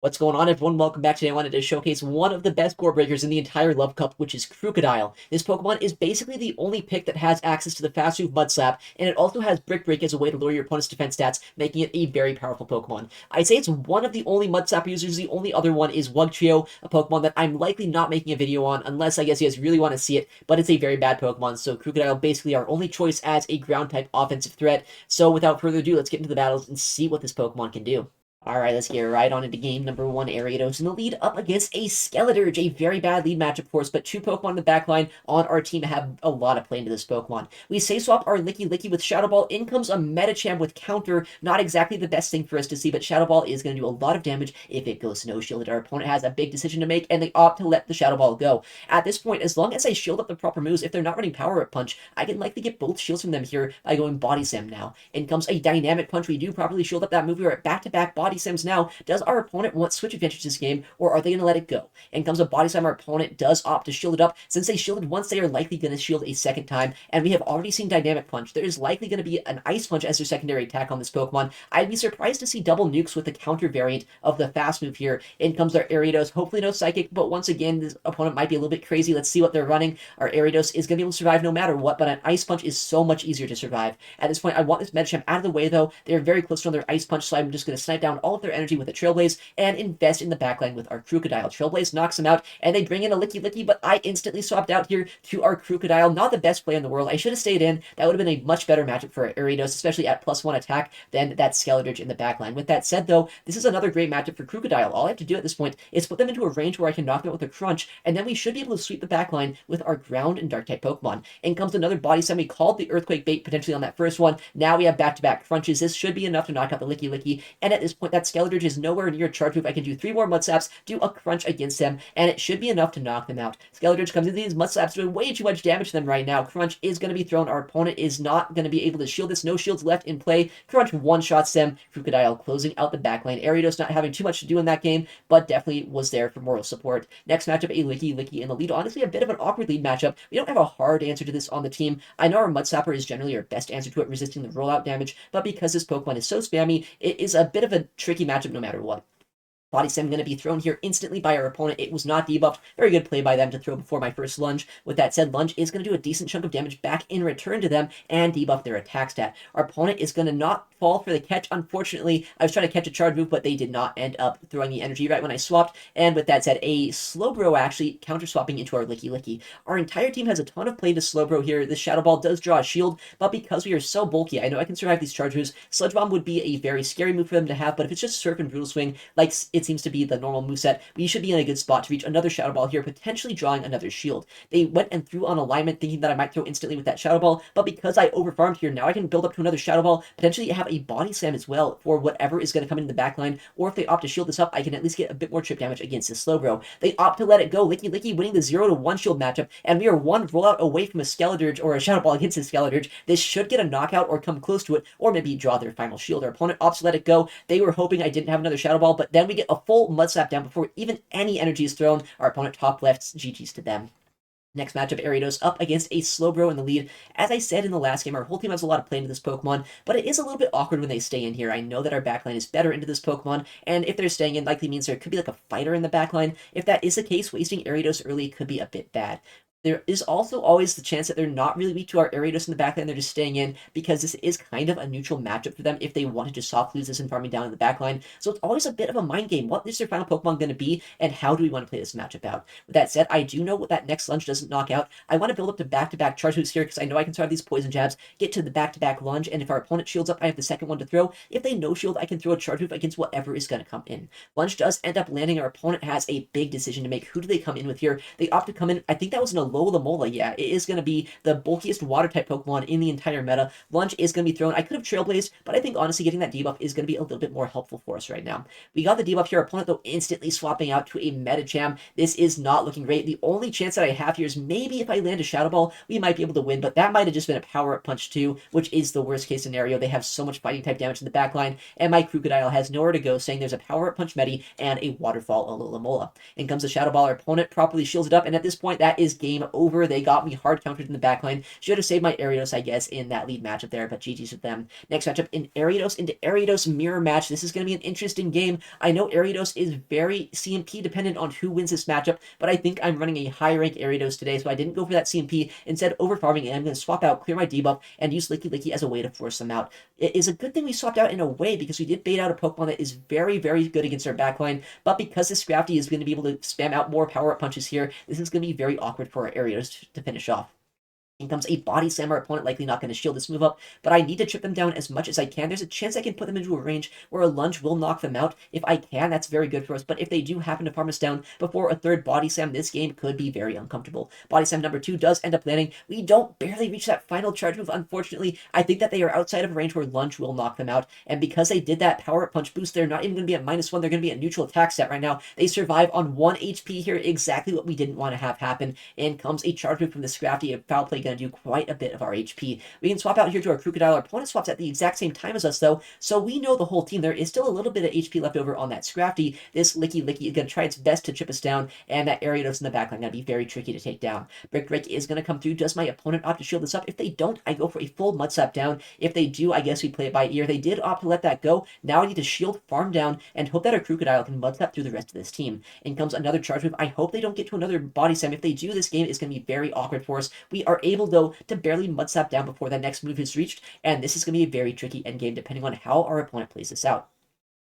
What's going on, everyone? Welcome back. Today I wanted to showcase one of the best core breakers in the entire Love Cup, which is Krookodile. This Pokemon is basically the only pick that has access to the Fast Move Mud Slap, and it also has Brick Break as a way to lower your opponent's defense stats, making it a very powerful Pokemon. I'd say it's one of the only Mud Slap users. The only other one is Wugtrio, a Pokemon that I'm likely not making a video on, unless I guess you guys really want to see it, but it's a very bad Pokemon, so Krookodile basically our only choice as a ground-type offensive threat. So without further ado, let's get into the battles and see what this Pokemon can do. Alright, let's get right on into game number one. Ariados in the lead up against a Skeletor, a very bad lead match, of course, but two Pokemon in the backline on our team have a lot of play into this Pokemon. We say swap our Lickilicky with Shadow Ball. In comes a Medicham with counter. Not exactly the best thing for us to see, but Shadow Ball is going to do a lot of damage if it goes no shielded. Our opponent has a big decision to make, and they opt to let the Shadow Ball go. At this point, as long as I shield up the proper moves, if they're not running Power Up Punch, I can likely get both shields from them here by going Body Slam now. In comes a Dynamic Punch. We do properly shield up that move. We are at back-to-back Body Slams now. Does our opponent want switch advantage this game, or are they going to let it go? In comes a Body Slam. Our opponent does opt to shield it up. Since they shielded once, they are likely going to shield a second time, and we have already seen Dynamic Punch. There is likely going to be an Ice Punch as their secondary attack on this Pokemon. I'd be surprised to see double nukes with the counter variant of the fast move here. In comes our Ariados. Hopefully no Psychic, but once again, this opponent might be a little bit crazy. Let's see what they're running. Our Ariados is going to be able to survive no matter what, but an Ice Punch is so much easier to survive. At this point, I want this Medicham out of the way, though. They're very close to their Ice Punch, so I'm just going to snipe down all of their energy with a Trailblaze and invest in the backline with our Krookodile. Trailblaze knocks him out, and they bring in a Lickilicky, but I instantly swapped out here to our Krookodile. Not the best play in the world. I should have stayed in. That would have been a much better matchup for Ariados, especially at +1 attack than that Skeletor in the backline. With that said, though, this is another great matchup for Krookodile. All I have to do at this point is put them into a range where I can knock them out with a Crunch, and then we should be able to sweep the backline with our Ground and Dark-type Pokemon. In comes another Body Slam. We called the Earthquake bait potentially on that first one. Now we have back-to-back Crunches. This should be enough to knock out the Lickilicky, and at this point, that Skeletor is nowhere near a charge move. I can do 3 more Mud Slaps, do a Crunch against them, and it should be enough to knock them out. Skeletor comes in these Mud Slaps, doing way too much damage to them right now. Crunch is going to be thrown. Our opponent is not going to be able to shield this. No shields left in play. Crunch one-shots them. Krookodile closing out the backline. Ariados not having too much to do in that game, but definitely was there for moral support. Next matchup, a Lickilicky in the lead. Honestly, a bit of an awkward lead matchup. We don't have a hard answer to this on the team. I know our Mud Slapper is generally our best answer to it, resisting the rollout damage, but because this Pokemon is so spammy, it is a bit of a tricky matchup no matter what. Body Slam going to be thrown here instantly by our opponent. It was not debuffed. Very good play by them to throw before my first lunge. With that said, lunge is going to do a decent chunk of damage back in return to them and debuff their attack stat. Our opponent is going to not fall for the catch. Unfortunately, I was trying to catch a charge move, but they did not end up throwing the energy right when I swapped. And with that said, a Slowbro actually counter-swapping into our Lickilicky. Our entire team has a ton of play to Slowbro here. This Shadow Ball does draw a shield, but because we are so bulky, I know I can survive these charge moves. Sludge Bomb would be a very scary move for them to have, but if it's just Surf and Brutal Swing, like it seems to be the normal moveset, we should be in a good spot to reach another Shadow Ball here, potentially drawing another shield. They went and threw on alignment, thinking that I might throw instantly with that Shadow Ball, but because I overfarmed here, now I can build up to another Shadow Ball, potentially have a Body Slam as well for whatever is going to come in the backline, or if they opt to shield this up, I can at least get a bit more chip damage against this Slowbro. They opt to let it go. Lickilicky winning the 0-1 shield matchup, and we are one rollout away from a Skeletor or a Shadow Ball against a Skeletor. This should get a knockout or come close to it, or maybe draw their final shield. Our opponent opts to let it go. They were hoping I didn't have another Shadow Ball, but then we get a full Mud Slap down before even any energy is thrown. Our opponent top lefts. GG's to them. Next matchup, Ariados up against a Slowbro in the lead. As I said in the last game, our whole team has a lot of play into this Pokemon, but it is a little bit awkward when they stay in here. I know that our backline is better into this Pokemon, and if they're staying in, likely means there could be like a fighter in the backline. If that is the case, wasting Ariados early could be a bit bad. There is also always the chance that they're not really weak to our Ariados in the backline, they're just staying in, because this is kind of a neutral matchup for them if they wanted to soft lose this and farming down in the backline. So it's always a bit of a mind game. What is their final Pokemon going to be, and how do we want to play this matchup out? With that said, I do know what that next lunge doesn't knock out. I want to build up to back-to-back charge moves here, because I know I can survive these poison jabs, get to the back-to-back lunge, and if our opponent shields up, I have the second one to throw. If they no shield, I can throw a charge move against whatever is going to come in. Lunge does end up landing. Our opponent has a big decision to make. Who do they come in with here? They opt to come in, I think that was an Alola Mola, yeah. It is going to be the bulkiest water-type Pokemon in the entire meta. Lunge is going to be thrown. I could have Trailblazed, but I think honestly getting that debuff is going to be a little bit more helpful for us right now. We got the debuff here. Our opponent, though, instantly swapping out to a Medicham. This is not looking great. The only chance that I have here is maybe if I land a Shadow Ball, we might be able to win, but that might have just been a power-up punch too, which is the worst-case scenario. They have so much fighting-type damage in the backline, and my Krookodile has nowhere to go, saying there's a power-up punch Medi and a Waterfall Alola Mola. In comes the Shadow Ball. Our opponent properly shields it up, and at this point, that is game game over. They got me hard countered in the backline. Should have saved my Ariados, I guess, in that lead matchup there, but GG's with them. Next matchup in Ariados into Ariados mirror match. This is going to be an interesting game. I know Ariados is very CMP dependent on who wins this matchup, but I think I'm running a high rank Ariados today, so I didn't go for that CMP. Instead, over farming, and I'm going to swap out, clear my debuff, and use Lickilicky as a way to force them out. It is a good thing we swapped out in a way, because we did bait out a Pokemon that is very, very good against our backline, but because this Scrafty is going to be able to spam out more power-up punches here, this is going to be very awkward for our Ariados to finish off. In comes a body slam. Our opponent likely not going to shield this move up, but I need to chip them down as much as I can. There's a chance I can put them into a range where a lunge will knock them out. If I can, that's very good for us, but if they do happen to farm us down before a third body slam, this game could be very uncomfortable. Body slam number 2 does end up landing. We don't barely reach that final charge move, unfortunately. I think that they are outside of a range where lunge will knock them out, and because they did that power-up punch boost, they're not even going to be at -1. They're going to be at neutral attack stat right now. They survive on 1 HP here, exactly what we didn't want to have happen. In comes a charge move from the Scrafty. A foul play going to do quite a bit of our HP. We can swap out here to our Krookodile. Our opponent swaps at the exact same time as us, though, so we know the whole team. There is still a little bit of HP left over on that Scrafty. This Lickilicky is going to try its best to chip us down, and that Ariados in the backline going to be very tricky to take down. Brick Break is going to come through. Does my opponent opt to shield this up? If they don't, I go for a full Mud Slap down. If they do, I guess we play it by ear. They did opt to let that go. Now I need to shield, farm down, and hope that our Krookodile can Mud Slap through the rest of this team. In comes another charge move. I hope they don't get to another body slam. If they do, this game is going to be very awkward for us. We are able, though, to barely Mud Slap down before that next move is reached, and this is going to be a very tricky endgame depending on how our opponent plays this out.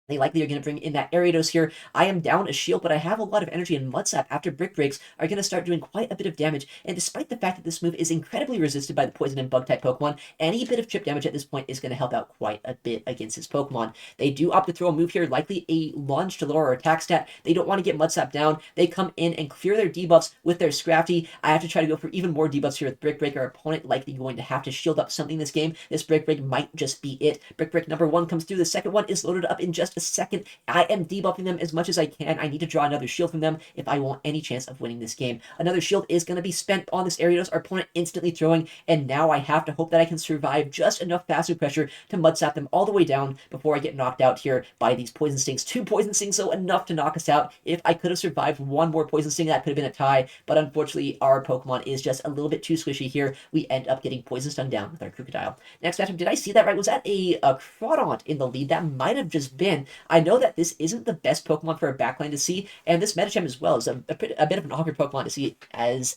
They likely are going to bring in that Ariados here. I am down a shield, but I have a lot of energy, and Mud Slap after Brick Breaks are going to start doing quite a bit of damage, and despite the fact that this move is incredibly resisted by the Poison and Bug-type Pokemon, any bit of chip damage at this point is going to help out quite a bit against this Pokemon. They do opt to throw a move here, likely a lunge to lower our attack stat. They don't want to get Mud Slap down. They come in and clear their debuffs with their Scrafty. I have to try to go for even more debuffs here with Brick Break. Our opponent likely going to have to shield up something this game. This Brick Break might just be it. Brick Break number 1 comes through. The second one is loaded up in just a second. I am debuffing them as much as I can. I need to draw another shield from them if I want any chance of winning this game. Another shield is going to be spent on this Ariados, our opponent instantly throwing, and now I have to hope that I can survive just enough passive pressure to Mud Slap them all the way down before I get knocked out here by these Poison Stings. 2 Poison Stings, so enough to knock us out. If I could have survived one more Poison Sting, that could have been a tie, but unfortunately our Pokemon is just a little bit too squishy here. We end up getting Poison Stung down with our Krookodile. Next matchup, did I see that right? Was that a Crawdaunt in the lead? That might have just been. I know that this isn't the best Pokemon for a backline to see, and this Medicham as well is a bit of an awkward Pokemon to see, as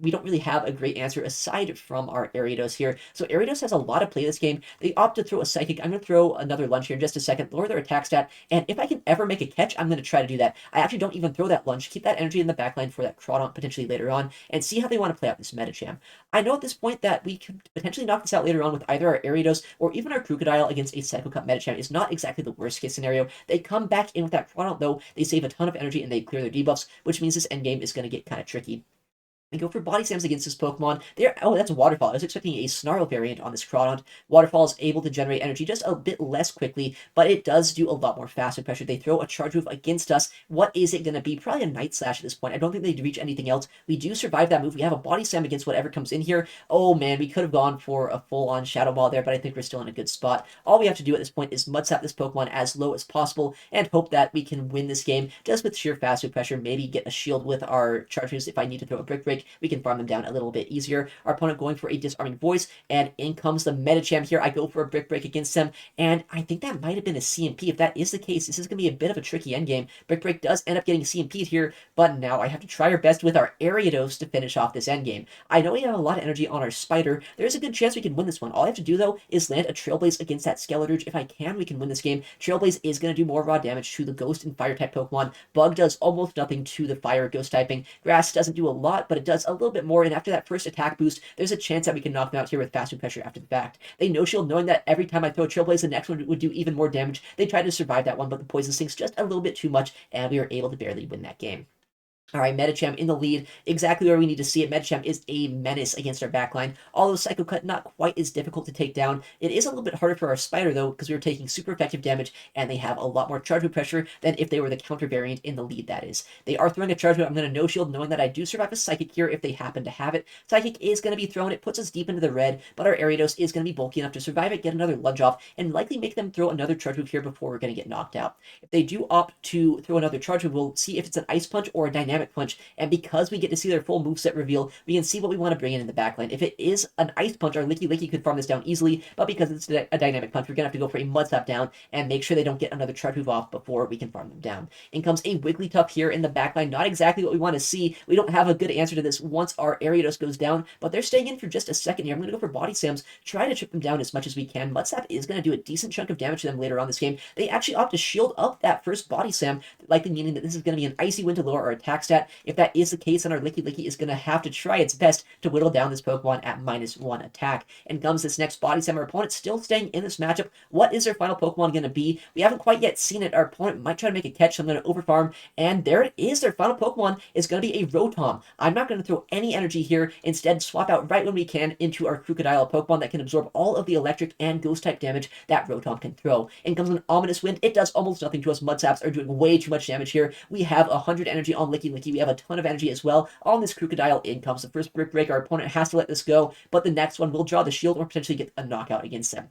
we don't really have a great answer aside from our Ariados here. So Ariados has a lot of play this game. They opt to throw a Psychic. I'm going to throw another lunge here in just a second, lower their attack stat, and if I can ever make a catch, I'm going to try to do that. I actually don't even throw that lunge. Keep that energy in the backline for that Crawdaunt potentially later on, and see how they want to play out this Medicham. I know at this point that we could potentially knock this out later on with either our Ariados or even our Krookodile against a Psycho Cut Medicham. Is not exactly the worst case scenario. They come back in with that Crawdaunt, though. They save a ton of energy and they clear their debuffs, which means this endgame is going to get kind of tricky. We go for body slams against this Pokemon. Oh, that's a Waterfall. I was expecting a Snarl variant on this Crawdaunt. Waterfall is able to generate energy just a bit less quickly, but it does do a lot more faster pressure. They throw a charge move against us. What is it going to be? Probably a Night Slash at this point. I don't think they'd reach anything else. We do survive that move. We have a body slam against whatever comes in here. Oh man, we could have gone for a full-on Shadow Ball there, but I think we're still in a good spot. All we have to do at this point is Mud Slap this Pokemon as low as possible and hope that we can win this game just with sheer faster pressure. Maybe get a shield with our charge moves. If I need to throw a Brick Break, we can farm them down a little bit easier. Our opponent going for a Disarming Voice, and in comes the Medicham here. I go for a Brick Break against them, and I think that might have been a CMP. If that is the case, this is going to be a bit of a tricky endgame. Brick Break does end up getting CMP'd here, but now I have to try our best with our Ariados to finish off this endgame. I know we have a lot of energy on our Spider. There's a good chance we can win this one. All I have to do, though, is land a Trailblaze against that Skeletor. If I can, we can win this game. Trailblaze is going to do more raw damage to the Ghost and Fire-type Pokemon. Bug does almost nothing to the Fire Ghost typing. Grass doesn't do a lot, but it does a little bit more, and after that first attack boost, there's a chance that we can knock them out here with faster pressure after the fact. They no-shield, knowing that every time I throw a Trailblaze, the next one would do even more damage. They tried to survive that one, but the Poison Sting's just a little bit too much, and we were able to barely win that game. All right, Medicham in the lead, exactly where we need to see it. Medicham is a menace against our backline. Although Psycho Cut not quite as difficult to take down. It is a little bit harder for our Spider, though, because we were taking super effective damage, and they have a lot more charge move pressure than if they were the counter variant in the lead, that is. They are throwing a charge move. I'm going to no-shield, knowing that I do survive a Psychic here if they happen to have it. Psychic is going to be thrown. It puts us deep into the red, but our Ariados is going to be bulky enough to survive it, get another lunge off, and likely make them throw another charge move here before we're going to get knocked out. If they do opt to throw another charge move, we'll see if it's an Ice Punch or a Dynamic Dynamic Punch, and because we get to see their full moveset reveal, we can see what we want to bring in the backline. If it is an Ice Punch, our Lickilicky could farm this down easily, but because it's a Dynamic Punch, we're going to have to go for a Mud Slap down and make sure they don't get another Charge Move off before we can farm them down. In comes a Wigglytuff here in the backline. Not exactly what we want to see. We don't have a good answer to this once our Ariados goes down, but they're staying in for just a second here. I'm going to go for Body Slams, try to chip them down as much as we can. Mud Slap is going to do a decent chunk of damage to them later on this game. They actually opt to shield up that first Body Slam, likely meaning that this is going to be an Icy Wind to lower our attack stat. If that is the case, then our Lickilicky is going to have to try its best to whittle down this Pokemon at -1 attack. And comes this next Body Slam. Our opponent still staying in this matchup. What is their final Pokemon going to be? We haven't quite yet seen it. Our opponent might try to make a catch, so I'm going to overfarm. And there it is. Their final Pokemon is going to be a Rotom. I'm not going to throw any energy here. Instead, swap out right when we can into our Krookodile, Pokemon that can absorb all of the electric and ghost type damage that Rotom can throw. In comes an Ominous Wind. It does almost nothing to us. Mud Slaps are doing way too much damage here. We have 100 energy on Lickilicky. We have a ton of energy as well on this Krookodile. In comes the first Brick Break. Our opponent has to let this go, but the next one will draw the shield or potentially get a knockout against them.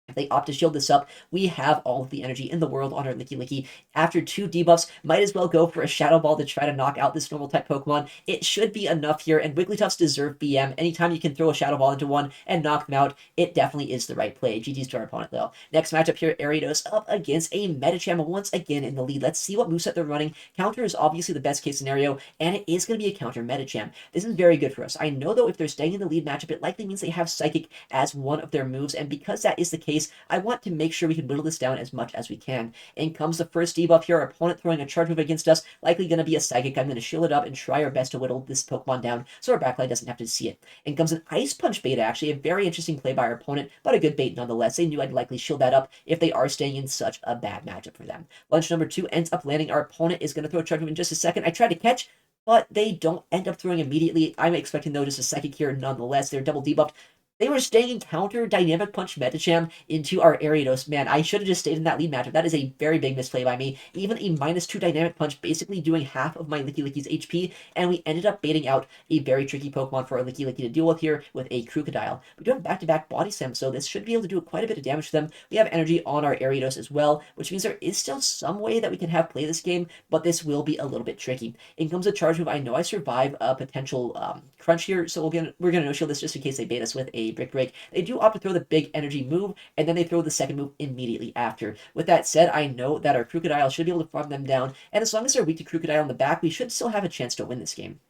If they opt to shield this up, we have all of the energy in the world on our Lickilicky. After 2 debuffs, might as well go for a Shadow Ball to try to knock out this normal type Pokemon. It should be enough here, and Wigglytuffs deserve BM. Anytime you can throw a Shadow Ball into one and knock them out, it definitely is the right play. GG's to our opponent, though. Next matchup here, Ariados up against a Medicham once again in the lead. Let's see what moveset they're running. Counter is obviously the best case scenario, and it is going to be a counter Medicham. This is very good for us. I know, though, if they're staying in the lead matchup, it likely means they have Psychic as one of their moves, and because that is the case, I want to make sure we can whittle this down as much as we can. In comes the first debuff here. Our opponent throwing a charge move against us, likely going to be a Psychic. I'm going to shield it up and try our best to whittle this Pokemon down so our backline doesn't have to see it. In comes an Ice Punch bait, actually. A very interesting play by our opponent, but a good bait nonetheless. They knew I'd likely shield that up if they are staying in such a bad matchup for them. Lunch number 2 ends up landing. Our opponent is going to throw a charge move in just a second. I tried to catch, but they don't end up throwing immediately. I'm expecting, though, just a Psychic here nonetheless. They're double debuffed. They were staying in counter Dynamic Punch Medicham into our Ariados. Man, I should have just stayed in that lead matchup. That is a very big misplay by me. Even a -2 Dynamic Punch basically doing half of my Lickilicky's HP, and we ended up baiting out a very tricky Pokemon for our Lickilicky to deal with here with a Krookodile. We do have back-to-back Body Slam, so this should be able to do quite a bit of damage to them. We have energy on our Ariados as well, which means there is still some way that we can have play this game, but this will be a little bit tricky. In comes a charge move. I know I survive a potential crunch here, so we're gonna no-shield this just in case they bait us with a Brick Break. They do opt to throw the big energy move, and then they throw the second move immediately after. With that said, I know that our Krookodile should be able to farm them down, and as long as they're weak to Krookodile in the back, we should still have a chance to win this game.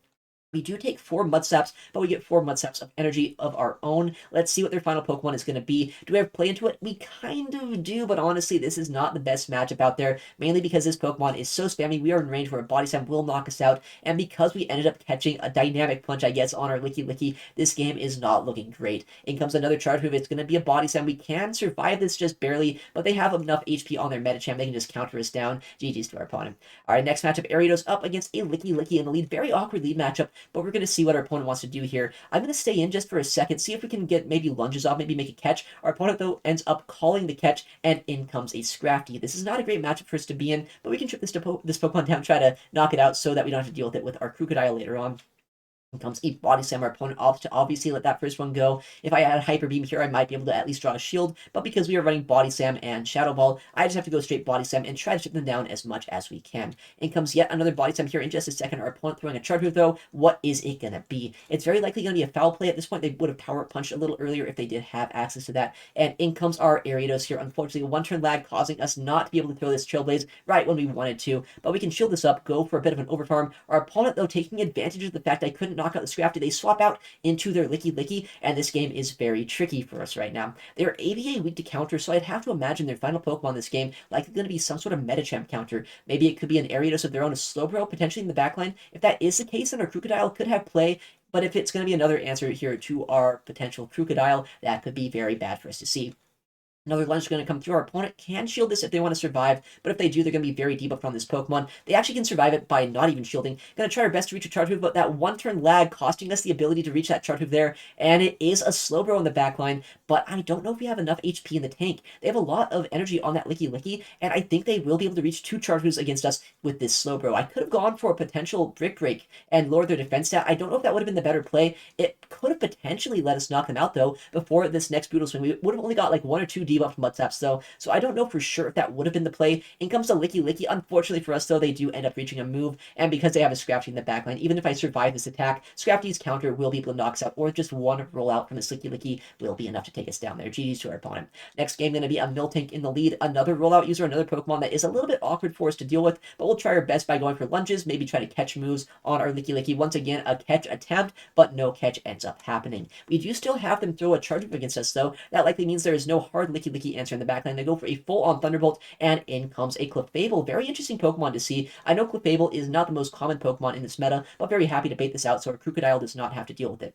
We do take 4 Mud Slaps, but we get 4 Mud Slaps of energy of our own. Let's see what their final Pokemon is going to be. Do we have play into it? We kind of do, but honestly, this is not the best matchup out there, mainly because this Pokemon is so spammy. We are in range where a Body Slam will knock us out, and because we ended up catching a Dynamic Punch, I guess, on our Lickilicky, this game is not looking great. In comes another charge move. It's going to be a Body Slam. We can survive this just barely, but they have enough HP on their Medicham. They can just counter us down. GG's to our opponent. All right, next matchup, Ariados up against a Lickilicky in the lead. Very awkward lead matchup, but we're going to see what our opponent wants to do here. I'm going to stay in just for a second, see if we can get maybe lunges off, maybe make a catch. Our opponent, though, ends up calling the catch, and in comes a Scrafty. This is not a great matchup for us to be in, but we can trip this Pokemon down, try to knock it out so that we don't have to deal with it with our Krookodile later on. Comes a Body Slam. Our opponent opts to obviously let that first one go. If I had Hyper Beam here, I might be able to at least draw a shield, but because we are running Body Slam and Shadow Ball, I just have to go straight Body Slam and try to chip them down as much as we can. In comes yet another Body Slam here in just a second. Our opponent throwing a charge move, though. What is it going to be? It's very likely going to be a foul play at this point. They would have power punched a little earlier if they did have access to that. And in comes our Ariados here. Unfortunately, a 1-turn lag causing us not to be able to throw this Trailblaze right when we wanted to, but we can shield this up, go for a bit of an overfarm. Our opponent, though, taking advantage of the fact I couldn't knock out the Scrafty, they swap out into their Lickilicky, and this game is very tricky for us right now. They're AVA weak to counter, so I'd have to imagine their final Pokemon this game likely going to be some sort of Medicham counter. Maybe it could be an Ariados of their own, a Slowbro, potentially in the backline. If that is the case, then our Krookodile could have play, but if it's going to be another answer here to our potential Krookodile, that could be very bad for us to see. Another lunge is going to come through. Our opponent can shield this if they want to survive, but if they do, they're going to be very debuffed on this Pokemon. They actually can survive it by not even shielding. Going to try our best to reach a charge move, but that 1-turn lag costing us the ability to reach that charge move there, and it is a Slowbro in the backline, but I don't know if we have enough HP in the tank. They have a lot of energy on that Lickilicky, and I think they will be able to reach 2 charge moves against us with this Slowbro. I could have gone for a potential Brick Break and lowered their defense stat. I don't know if that would have been the better play. It could have potentially let us knock them out, though, before this next Brutal Swing. We would have only got like 1 or 2 debuffed Mudsaps though, so I don't know for sure if that would have been the play. In comes the Lickilicky. Unfortunately for us though, they do end up reaching a move, and because they have a Scrafty in the backline, even if I survive this attack, Scrafty's counter will be able to knock us out, or just one rollout from this Lickilicky will be enough to take us down there. GG's to our opponent. Next game going to be a Miltank in the lead, another rollout user, another Pokemon that is a little bit awkward for us to deal with, but we'll try our best by going for lunges, maybe try to catch moves on our Lickilicky. Once again, a catch attempt, but no catch ends up happening. We do still have them throw a charge move against us though. That likely means there is no hard Lickilicky answer in the backline. They go for a full-on Thunderbolt, and in comes a Clefable. Very interesting Pokemon to see. I know Clefable is not the most common Pokemon in this meta, but very happy to bait this out so our Krookodile does not have to deal with it.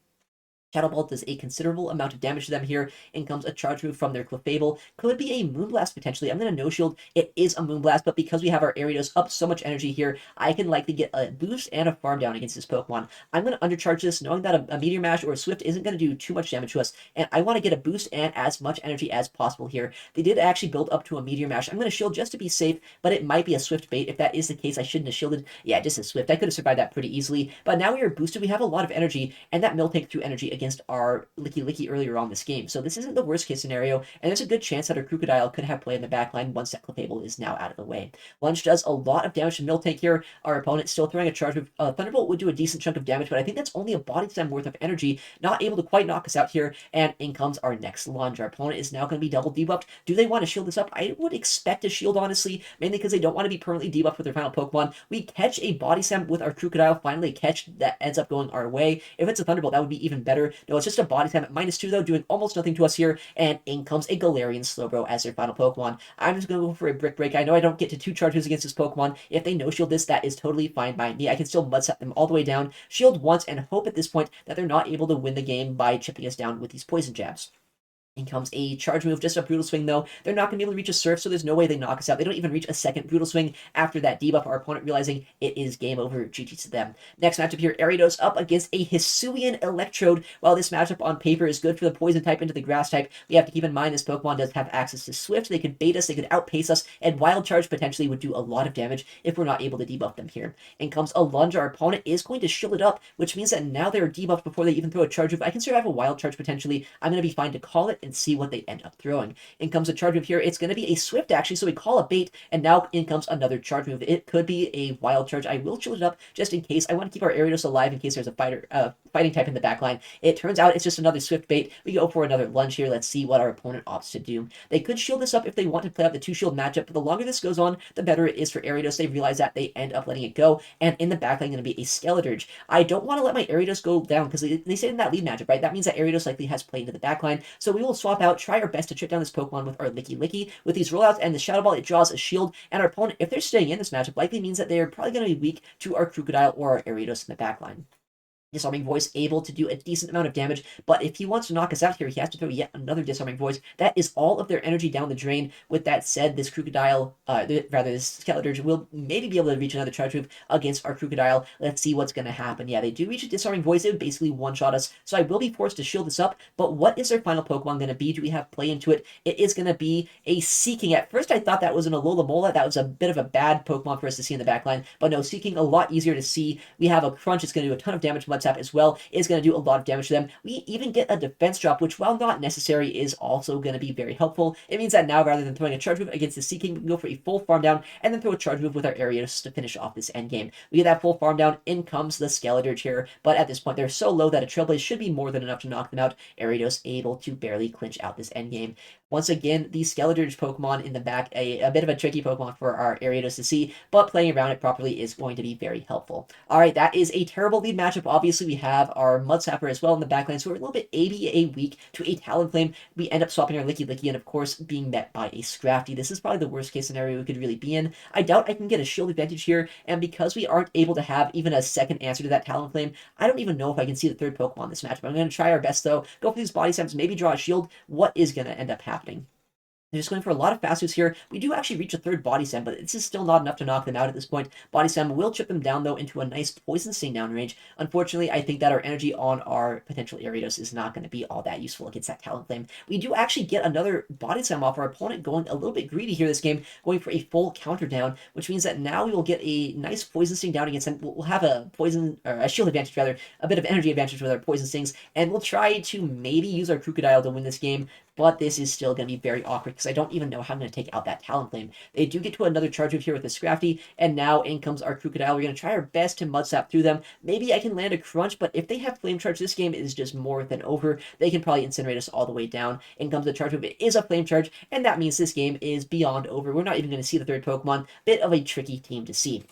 Shadow Ball does a considerable amount of damage to them here. In comes a charge move from their Clefable. Could be a Moonblast potentially. I'm going to no-shield. It is a Moonblast, but because we have our Ariados up so much energy here, I can likely get a boost and a farm down against this Pokemon. I'm going to undercharge this, knowing that a Meteor Mash or a Swift isn't going to do too much damage to us, and I want to get a boost and as much energy as possible here. They did actually build up to a Meteor Mash. I'm going to shield just to be safe, but it might be a Swift bait. If that is the case, I shouldn't have shielded. Yeah, just a Swift. I could have survived that pretty easily, but now we are boosted. We have a lot of energy, and that Miltank threw energy against our Lickilicky earlier on this game. So this isn't the worst case scenario, and there's a good chance that our Krookodile could have play in the backline once that Clefable is now out of the way. Lunge does a lot of damage to Miltank here. Our opponent still throwing a charge with Thunderbolt would do a decent chunk of damage, but I think that's only a body slam worth of energy, not able to quite knock us out here, and in comes our next lunge. Our opponent is now going to be double debuffed. Do they want to shield this up? I would expect a shield, honestly, mainly because they don't want to be permanently debuffed with their final Pokemon. We catch a body slam with our Krookodile, finally a catch that ends up going our way. If it's a Thunderbolt, that would be even better. No, it's just a body slam at -2 though, doing almost nothing to us here, and in comes a Galarian Slowbro as their final Pokemon. I'm just going to go for a Brick Break. I know I don't get to 2 charges against this Pokemon. If they no-shield this, that is totally fine by me. I can still Mudslap them all the way down, shield once, and hope at this point that they're not able to win the game by chipping us down with these poison jabs. In comes a charge move, just a Brutal Swing though. They're not going to be able to reach a Surf, so there's no way they knock us out. They don't even reach a second Brutal Swing after that debuff. Our opponent realizing it is game over. GG to them. Next matchup here, Ariados up against a Hisuian Electrode. While this matchup on paper is good for the Poison type into the Grass type, we have to keep in mind this Pokemon does have access to Swift. They could bait us, they could outpace us, and Wild Charge potentially would do a lot of damage if we're not able to debuff them here. In comes a Lunge. Our opponent is going to shield it up, which means that now they're debuffed before they even throw a charge move. I can survive a Wild Charge potentially. I'm going to be fine to call it and see what they end up throwing. In comes a charge move here. It's going to be a Swift actually, so we call a bait, and now in comes another charge move. It could be a Wild Charge. I will chill it up just in case. I want to keep our Ariados alive in case there's a fighting type in the backline. It turns out it's just another Swift bait. We go for another Lunge here. Let's see what our opponent opts to do. They could shield this up if they want to play out the 2-shield matchup, but the longer this goes on, the better it is for Ariados. They realize that they end up letting it go, and in the backline going to be a Skeletor. I don't want to let my Ariados go down because they say in that lead matchup, right? That means that Ariados likely has played into the backline, so we will swap out, try our best to chip down this Pokemon with our Lickilicky. With these rollouts and the Shadow Ball, it draws a shield, and our opponent, if they're staying in this matchup, likely means that they're probably going to be weak to our Krookodile or our Ariados in the backline. Disarming Voice able to do a decent amount of damage, but if he wants to knock us out here, he has to throw yet another Disarming Voice. That is all of their energy down the drain. With that said, this Krookodile, this Skeletor will maybe be able to reach another charge move against our Krookodile. Let's see what's going to happen. Yeah, they do reach a Disarming Voice. It would basically one-shot us, so I will be forced to shield this up, but what is their final Pokemon going to be? Do we have play into it? It is going to be a Seeking. At first, I thought that was an Alola Mola. That was a bit of a bad Pokemon for us to see in the backline, but no, Seeking a lot easier to see. We have a Crunch. It's going to do a ton of damage to Mudslap as well. It's going to do a lot of damage to them. We even get a defense drop, which while not necessary is also going to be very helpful. It means that now rather than throwing a charge move against the Seeking, we can go for a full farm down and then throw a charge move with our Ariados to finish off this endgame. We get that full farm down, in comes the Skeletor here, but at this point they're so low that a Trailblaze should be more than enough to knock them out. Ariados able to barely clinch out this endgame. Once again, the Skeletor Pokemon in the back, a bit of a tricky Pokemon for our Ariados to see, but playing around it properly is going to be very helpful. Alright, that is a terrible lead matchup. Obviously, we have our Mudsapper as well in the backline, so we're a little bit ABA weak to a Talonflame. We end up swapping our Lickilicky and, of course, being met by a Scrafty. This is probably the worst case scenario we could really be in. I doubt I can get a shield advantage here, and because we aren't able to have even a second answer to that Talonflame, I don't even know if I can see the third Pokemon in this matchup. I'm going to try our best, though. Go for these body slams, maybe draw a shield. What is going to end up happening? They're just going for a lot of fast moves here. We do actually reach a third Body Slam, but this is still not enough to knock them out at this point. Body Slam will chip them down, though, into a nice Poison Sting down range. Unfortunately, I think that our energy on our potential Ariados is not going to be all that useful against that Talonflame. We do actually get another Body Slam off our opponent, going a little bit greedy here this game, going for a full counter down, which means that now we will get a nice Poison Sting down against them. We'll have a shield advantage, rather, a bit of energy advantage with our Poison Stings, and we'll try to maybe use our Krookodile to win this game. but this is still going to be very awkward because I don't even know how I'm going to take out that Talonflame. They do get to another charge move here with the Scrafty, and now in comes our Krookodile. We're going to try our best to mud slap through them. Maybe I can land a crunch, but if they have Flame Charge, this game is just more than over. They can probably incinerate us all the way down. In comes the charge move. It is a Flame Charge, and that means this game is beyond over. We're not even going to see the third Pokemon. Bit of a tricky team to see.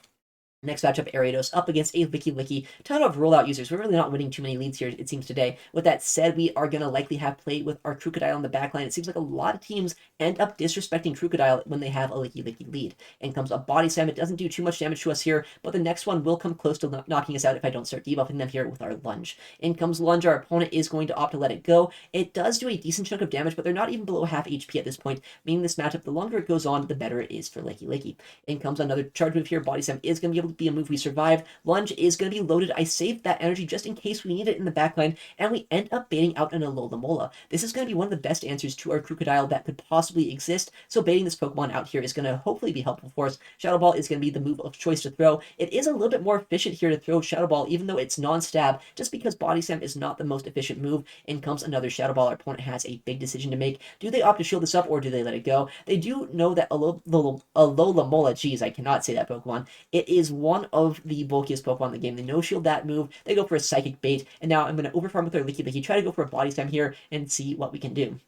Next matchup, Ariados up against a Lickilicky. Ton of rollout users. We're really not winning too many leads here, it seems, today. With that said, we are going to likely have play with our Krookodile on the backline. It seems like a lot of teams end up disrespecting Krookodile when they have a Lickilicky lead. In comes a Body Slam. It doesn't do too much damage to us here, but the next one will come close to knocking us out if I don't start debuffing them here with our Lunge. In comes Lunge. Our opponent is going to opt to let it go. It does do a decent chunk of damage, but they're not even below half HP at this point, meaning this matchup, the longer it goes on, the better it is for Lickilicky. In comes another charge move here. Body Slam is going to be able to be a move we survive. Lunge is going to be loaded. I saved that energy just in case we need it in the backline, and we end up baiting out an Alola. This is going to be one of the best answers to our Krookodile that could possibly exist, so baiting this Pokemon out here is going to hopefully be helpful for us. Shadow Ball is going to be the move of choice to throw. It is a little bit more efficient here to throw Shadow Ball, even though it's non-stab, just because Body Slam is not the most efficient move. In comes another Shadow Ball. Our opponent has a big decision to make. Do they opt to shield this up, or do they let it go? They do know that Alola, geez, I cannot say that Pokemon. It is one of the bulkiest Pokemon in the game. They no-shield that move. They go for a Psychic Bait, and now I'm going to overfarm with our Lickilicky, try to go for a Body Slam here, and see what we can do.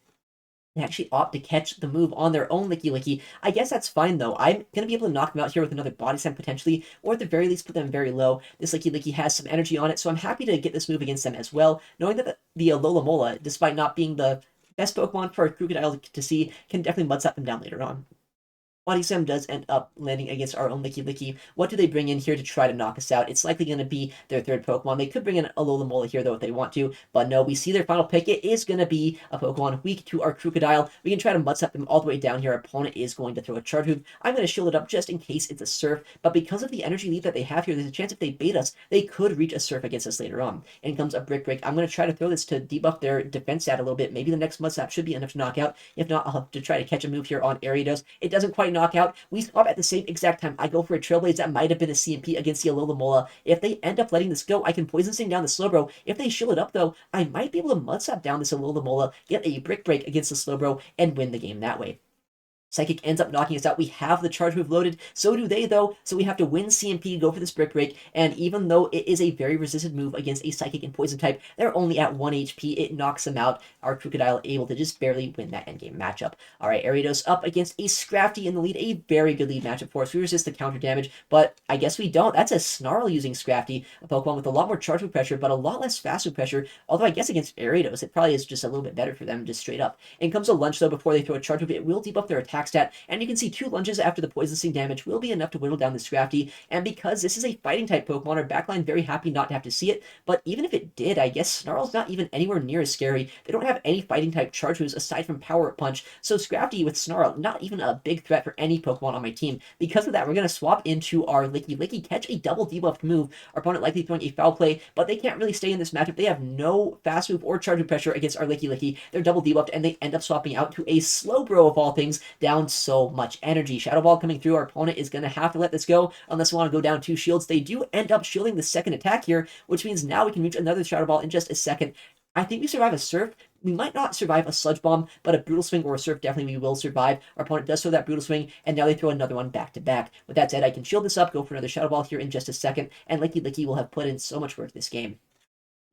They actually opt to catch the move on their own Lickilicky. I guess that's fine, though. I'm going to be able to knock them out here with another Body Slam, potentially, or at the very least put them very low. This Lickilicky has some energy on it, so I'm happy to get this move against them as well, knowing that the Alola, despite not being the best Pokemon for a Krookodile to see, can definitely mud slap them down later on. Body Slam does end up landing against our own Lickilicky. What do they bring in here to try to knock us out? It's likely going to be their third Pokemon. They could bring in a Alola here, though, if they want to. But no, we see their final pick. It is going to be a Pokemon weak to our Krookodile. We can try to mud slap them all the way down here. Our opponent is going to throw a Charge Move. I'm going to shield it up just in case it's a Surf. But because of the energy lead that they have here, there's a chance if they bait us, they could reach a Surf against us later on. In comes a Brick Break. I'm going to try to throw this to debuff their defense stat a little bit. Maybe the next mud slap should be enough to knock out. If not, I'll have to try to catch a move here on Ariados. It doesn't quite knock out. We swap at the same exact time. I go for a Trailblaze. That might have been a CMP against the Alola. If they end up letting this go, I can Poison Sting down the Slowbro. If they shield it up, though, I might be able to mud slap down this Alola, get a Brick Break against the Slowbro, and win the game that way. Psychic ends up knocking us out. We have the charge move loaded. So do they, though. So we have to win CMP to go for this Brick Break. And even though it is a very resisted move against a Psychic and Poison type, they're only at 1 HP. It knocks them out. Our Krookodile able to just barely win that endgame matchup. All right, Ariados up against a Scrafty in the lead. A very good lead matchup for us. We resist the counter damage, but I guess we don't. That's a Snarl using Scrafty, a Pokemon with a lot more charge move pressure, but a lot less fast move pressure. Although I guess against Ariados, it probably is just a little bit better for them, just straight up. In comes a Lunge, though, before they throw a charge move. It will debuff their attack stat, and you can see 2 lunges after the Poison Sting damage will be enough to whittle down the Scrafty, and because this is a fighting type Pokemon, our backline very happy not to have to see it, but even if it did, I guess Snarl's not even anywhere near as scary. They don't have any fighting type charge moves aside from Power Up Punch, so Scrafty with Snarl, not even a big threat for any Pokemon on my team. Because of that, we're going to swap into our Lickilicky, catch a double debuffed move, our opponent likely throwing a Foul Play, but they can't really stay in this matchup. They have no fast move or charge move pressure against our Lickilicky. They're double debuffed, and they end up swapping out to a Slowbro of all things, down so much energy. Shadow Ball coming through. Our opponent is going to have to let this go unless we want to go down 2 shields. They do end up shielding the second attack here, which means now we can reach another Shadow Ball in just a second. I think we survive a Surf. We might not survive a Sludge Bomb, but a Brutal Swing or a Surf definitely we will survive. Our opponent does throw that Brutal Swing, and now they throw another one back to back. With that said, I can shield this up, go for another Shadow Ball here in just a second, and Lickilicky will have put in so much work this game.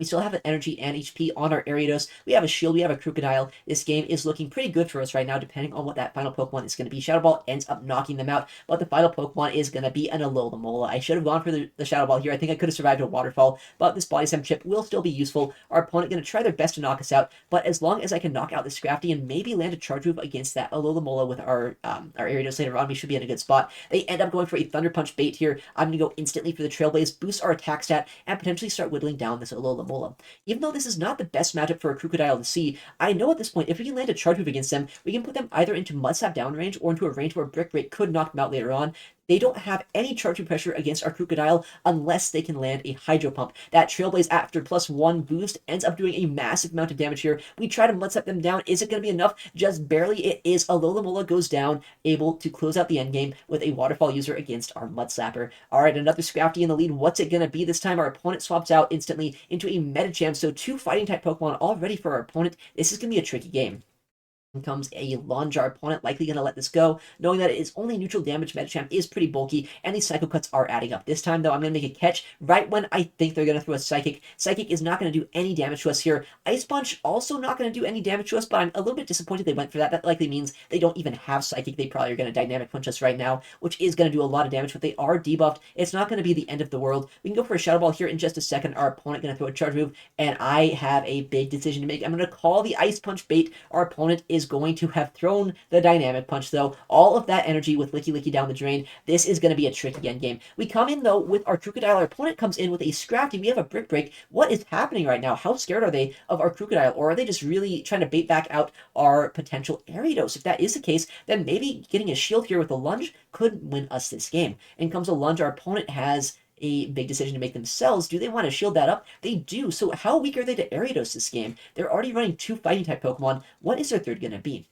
We still have an energy and HP on our Ariados. We have a shield. We have a Krookodile. This game is looking pretty good for us right now, depending on what that final Pokemon is going to be. Shadow Ball ends up knocking them out, but the final Pokemon is going to be an Alola. I should have gone for the Shadow Ball here. I think I could have survived a Waterfall, but this Body Slam chip will still be useful. Our opponent going to try their best to knock us out, but as long as I can knock out the Scrafty and maybe land a Charge Move against that Alola with our Ariados later on, we should be in a good spot. They end up going for a Thunder Punch bait here. I'm going to go instantly for the Trailblaze, boost our attack stat, and potentially start whittling down this Alola. Even though this is not the best matchup for a Krookodile to see, I know at this point, if we can land a Charge Move against them, we can put them either into Mud Slap down range or into a range where Brick Break could knock them out later on. They don't have any charge move pressure against our Krookodile unless they can land a Hydro Pump. That Trailblaze after +1 boost ends up doing a massive amount of damage here. We try to Mud Slap them down. Is it going to be enough? Just barely. It is. Alola goes down, able to close out the endgame with a Waterfall user against our Mud Slapper. Alright, another Scrafty in the lead. What's it going to be this time? Our opponent swaps out instantly into a Medicham, so 2 fighting type Pokemon all ready for our opponent. This is going to be a tricky game. Comes a lunge. Our opponent likely going to let this go, knowing that it is only neutral damage. Medicham is pretty bulky, and these Psycho Cuts are adding up. This time, though, I'm going to make a catch right when I think they're going to throw a Psychic. Psychic is not going to do any damage to us here. Ice Punch also not going to do any damage to us, but I'm a little bit disappointed they went for that. That likely means they don't even have Psychic. They probably are going to Dynamic Punch us right now, which is going to do a lot of damage, but they are debuffed. It's not going to be the end of the world. We can go for a Shadow Ball here in just a second. Our opponent going to throw a charge move, and I have a big decision to make. I'm going to call the Ice Punch bait. Our opponent is going to have thrown the Dynamic Punch, though. All of that energy with Lickilicky down the drain. This is going to be a tricky endgame. We come in, though, with our Krookodile. Our opponent comes in with a Scrafty. We have a Brick Break. What is happening right now? How scared are they of our Krookodile? Or are they just really trying to bait back out our potential Ariados? If that is the case, then maybe getting a shield here with a lunge could win us this game. In comes a lunge. Our opponent has a big decision to make themselves. Do they want to shield that up? They do. So how weak are they to Ariados this game? They're already running 2 fighting type Pokemon. What is their third going to be?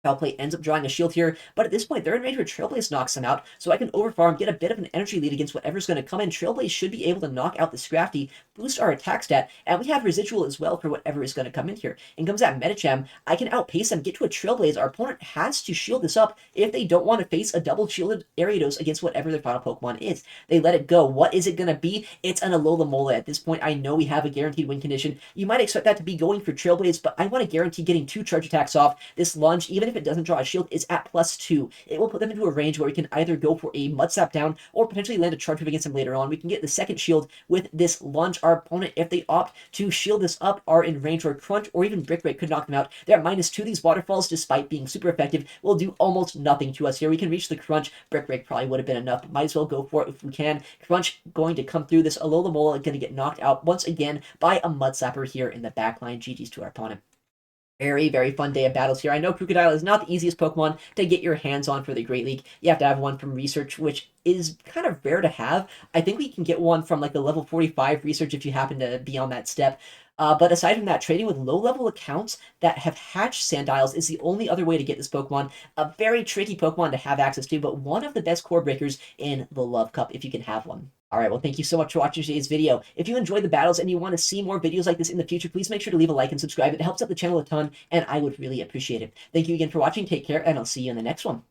Foul Play ends up drawing a shield here, but at this point, they're in range where Trailblaze knocks them out, so I can overfarm, get a bit of an energy lead against whatever's going to come in. Trailblaze should be able to knock out the Scrafty, boost our attack stat, and we have residual as well for whatever is going to come in here. In comes that Medicham. I can outpace them, get to a Trailblaze. Our opponent has to shield this up if they don't want to face a double shielded Ariados against whatever their final Pokemon is. They let it go. What is it going to be? It's an Alola Mola. At this point, I know we have a guaranteed win condition. You might expect that to be going for Trailblaze, but I want to guarantee getting 2 charge attacks off. This lunge, even if it doesn't draw a shield, is at +2. It will put them into a range where we can either go for a Mud Slap down or potentially land a charge move against them later on. We can get the second shield with this lunge. Our opponent, if they opt to shield this up, are in range where Crunch or even Brick Break could knock them out. They're at -2. These waterfalls, despite being super effective, will do almost nothing to us here. We can reach the Crunch. Brick Break probably would have been enough, but might as well go for it if we can. Crunch going to come through. This Alola Mola going to get knocked out once again by a Mud Slapper here in the back line. GG's to our opponent. Very, very fun day of battles here. I know Krookodile is not the easiest Pokemon to get your hands on for the Great League. You have to have one from Research, which is kind of rare to have. I think we can get one from like the level 45 Research if you happen to be on that step. But aside from that, trading with low-level accounts that have hatched Sandiles is the only other way to get this Pokemon. A very tricky Pokemon to have access to, but one of the best core breakers in the Love Cup if you can have one. Alright, well, thank you so much for watching today's video. If you enjoyed the battles and you want to see more videos like this in the future, please make sure to leave a like and subscribe. It helps out the channel a ton, and I would really appreciate it. Thank you again for watching. Take care, and I'll see you in the next one.